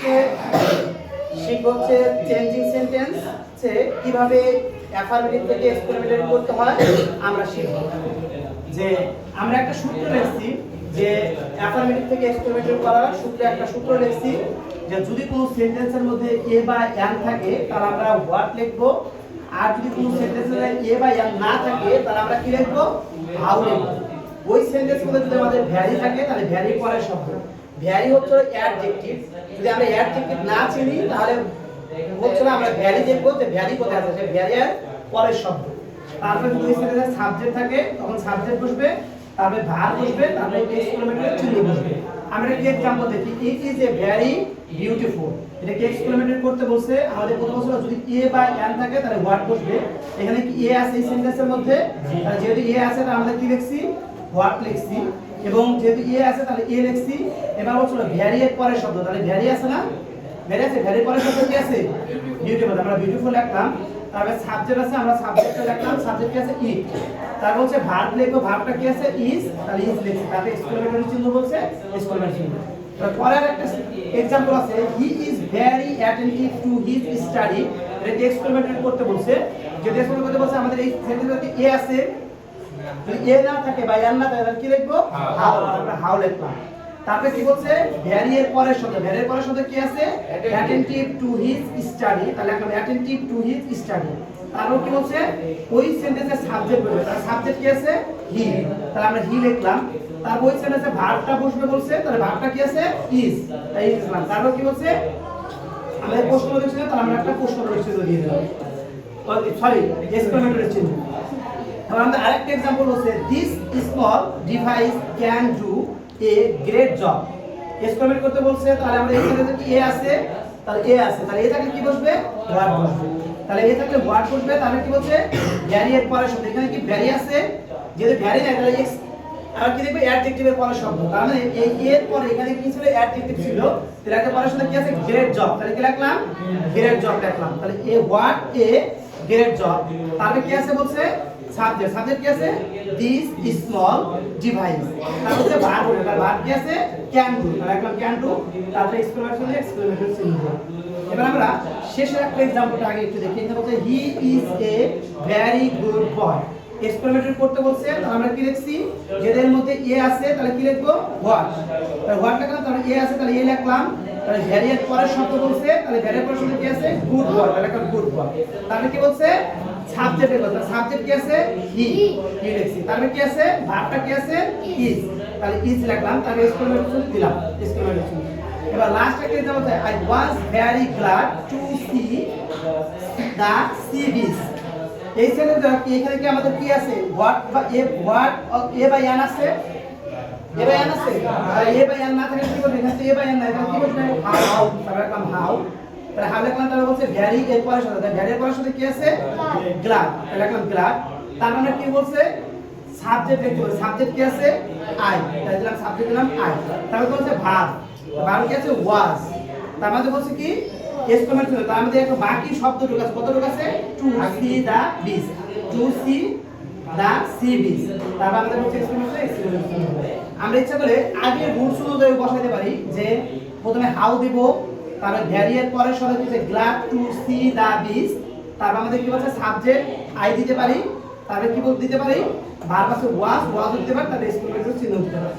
আজকে শিখব হচ্ছে চেঞ্জিং সেন্টেন্স কিভাবে অ্যাফার্মেটিভ থেকে এক্সক্লেমেটরি করতে হয় আমরা শিখব। যে আমরা একটা সূত্র লিখছি যে অ্যাফার্মেটিভ থেকে এক্সক্লেমেটরি করার সূত্রে একটা সূত্র লিখছি যে যদি কোনো সেন্টেন্সের মধ্যে এ বা এন থাকে তাহলে আমরা হোয়াট লিখব, আর যদি কোনো সেন্টেন্সের এ বা এন না থাকে তাহলে আমরা কি লিখব, হাউ লিখব। ওই সেন্টেন্সগুলো যদি আমাদের ভ্যারি থাকে তাহলে ভ্যারি পরের শব্দ। ভ্যারি হচ্ছে অ্যাডজেক্টিভ, যদি আমরা অ্যাডজেক্টিভ না চিনি তাহলে হচ্ছে না আমরা ভ্যারি দেখব যে ভ্যারি কোথায় আছে, যে ভ্যারি এর পরের শব্দ। তারপরে যদি সেন্টেন্সে সাবজেক্ট থাকে তখন সাবজেক্ট বসবে, তারপরে ভার্ব বসবে, তারপরে এক্সক্লেমেটরি চিহ্ন বসবে। আমরা কি एग्जांपल দেখি, it is a very beautiful. এটা কি এক্সক্লেমেটরি করতে বলছে, আমাদের প্রথম বলছিল যদি এ বা এন থাকে তাহলে হোয়াট বসবে। এখানে কি এ আছে এই সেন্টেন্সের মধ্যে, তাহলে যেহেতু এ আছে তাহলে আমরা কি লিখছি, হোয়াট লিখছি, এবং যেহেতু এ আছে তাহলে এ লিখছি। এবার বলছিল ভেরি এর পরের শব্দ, তাহলে ভেরি আছে না, ভেরি আছে, ভেরি পরের শব্দ কি আছে, বিউটিফুল, আমরা বিউটিফুল লিখলাম। তারপরে সাবজেক্ট আছে, আমরা সাবজেক্টটা লিখলাম, সাবজেক্ট কি আছে, ইট। তারপর হচ্ছে ভার্ব লিখবো, ভার্বটা কি আছে, ইজ, তাহলে ইজ লিখছি, তারপরে এক্সক্লেমেটরি চিহ্ন বলছে, এক্সক্লেমেটরি চিহ্ন। তারপর পরের একটা एग्जांपल আছে, he is very attentive to his study. এটা এক্সক্লেমেটরি করতে বলছে। যদি এক্সক্লেমেটরি করতে বলছে আমাদের এই সেন্টেন্সে এ আছে, যদি এ না থাকে বা এন না থাকে তাহলে কি লিখবো, হাউ, আমরা হাউ লিখলাম। তারপরে কি বলছে, ভ্যারি এর পরের শব্দ, ভ্যারি এর পরের শব্দ কি আছে, অ্যাটেনটিভ টু হিজ স্টাডি, তাহলে আমরা অ্যাটেনটিভ টু হিজ স্টাডি। তারপর কি বলছে, ওই সেন্টেন্সের সাবজেক্ট বলবে, তার সাবজেক্ট কি আছে, হি, তাহলে আমরা হি লিখলাম। তারপর ওই সেন্টেন্সে ভার্বটা বসবে বলছে, তাহলে ভার্বটা কি আছে, ইজ, তাই ইজ লিখলাম। তারপর কি বলছে, আমাদের প্রশ্ন লিখছি, তাহলে আমরা একটা প্রশ্ন লিখছি দিয়ে দিলাম, সরি এক্সক্লেমেটরি চিহ্ন। তাহলে আমরা আরেকটা एग्जांपल হচ্ছে, this small device can do a great job. এক্সক্লেমেট করতে বলছে, তাহলে আমরা এখানে যদি এ আছে তাহলে এ আছে, তাহলে এ থাকলে কি বসবে, হোয়াট বসবে। তাহলে এ থাকলে হোয়াট বসবে, তাহলে কি বলছে, ভ্যারি এর পরের শব্দ। এখানে কি ভ্যারি আছে, যেহেতু ভ্যারি নাই তাহলে এক্স আর কি দেখবে, অ্যাডজেক্টিভের পরের শব্দ। তার মানে এই এর পরে এখানে কি ছিল, অ্যাডজেক্টিভ ছিল, তাহলে একটা পরের শব্দ কি আছে, গ্রেট জব, তাহলে কি লিখলাম, গ্রেট জব লিখলাম। তাহলে এ হোয়াট এ গ্রেট জব। তারপরে কি আছে বলছে, সাবজেক্ট, সাবজেক্ট কি আছে, দিস স্মল ডিভাইস। তারপর হচ্ছে ভার্ব, তার ভার্ব কি আছে, ক্যান ডু, তাহলে লিখলাম ক্যান ডু, তারপরে এক্সক্লেমেটরি চিহ্ন। এবার আমরা শেষের একটা एग्जांपल আগে একটু দেখি। এটা বলছে, he is a very good boy. Exclamatory করতে বলছে, তাহলে আমরা কি লিখছি, যেদের মধ্যে এ আছে তাহলে কি লিখবো, হোয়াট, তাহলে হোয়াট লিখলাম, তাহলে এ আছে তাহলে এ লিখলাম। তাহলে ভেরি এর পরের শব্দ বলছে, তাহলে ভেরি এর পরের শব্দ কি আছে, গুড বয়, তাহলে একটা গুড বয়। তাহলে কি বলছে, সাবজেক্টের কথা, সাবজেক্ট কি আছে, হি, হি লিখছি। তারপরে কি আছে, ভার্বটা কি আছে, ইজ, তাহলে ইজ লিখলাম, তারপরে এক্সক্লেমেটরি দিলাম, এক্সক্লেমেটরি। এবার লাস্ট একটা যেটা বলছে, I was very glad to see the sea beach. এই সেন্টেন্সটা কি, এখানে কি আমাদের কি আছে, হোয়াট বা এ, হোয়াট এ বা এন আছে, এ বা এন আছে, আর এ বা এন না থাকলে কি বলবে, এখানে এ বা এন নাই, তাহলে কি বলবে, হাউ, তারপরে লিখলাম হাউ। তাহলে হাউ লিখলাম, তাহলে বলছে ভ্যারি এর পরের সাথে, ভ্যারি এর পরের সাথে কি আছে, গ্ল্যাড, তাহলে লিখলাম গ্ল্যাড। তার মানে কি বলছে, সাবজেক্ট লিখতে বলছে, সাবজেক্ট কি আছে, আই, তাহলে দিলাম সাবজেক্ট দিলাম আই। তারপরে বলছে ভার্ব, ভার্ব কি আছে, ওয়াজ। তার মানে বলছে কি, এক্সক্লেমেটরি, তার মধ্যে একটা বাকি শব্দ ঢুকাছে, কত ঢুকাছে, two see the beach, two see the sea beach. তারপর আমাদের হচ্ছে এক্সক্লেমেটরি, এক্সক্লেমেটরি। আমরা ইচ্ছা করে আগে রুলস অনুযায়ী বসাইতে পারি, যে প্রথমে হাউ দিব, তারপর ভ্যারি এর পরের শব্দ হচ্ছে glad to see the beach. তারপর আমাদের কি বলছে, সাবজেক্ট আই দিতে পারি, তারপরে কি বলতে দিতে পারি, ভার্ব আছে ওয়াজ, ওয়াজ দিতে পারি, তারপর এক্সক্লেমেটরি চিহ্ন দিতে পারি।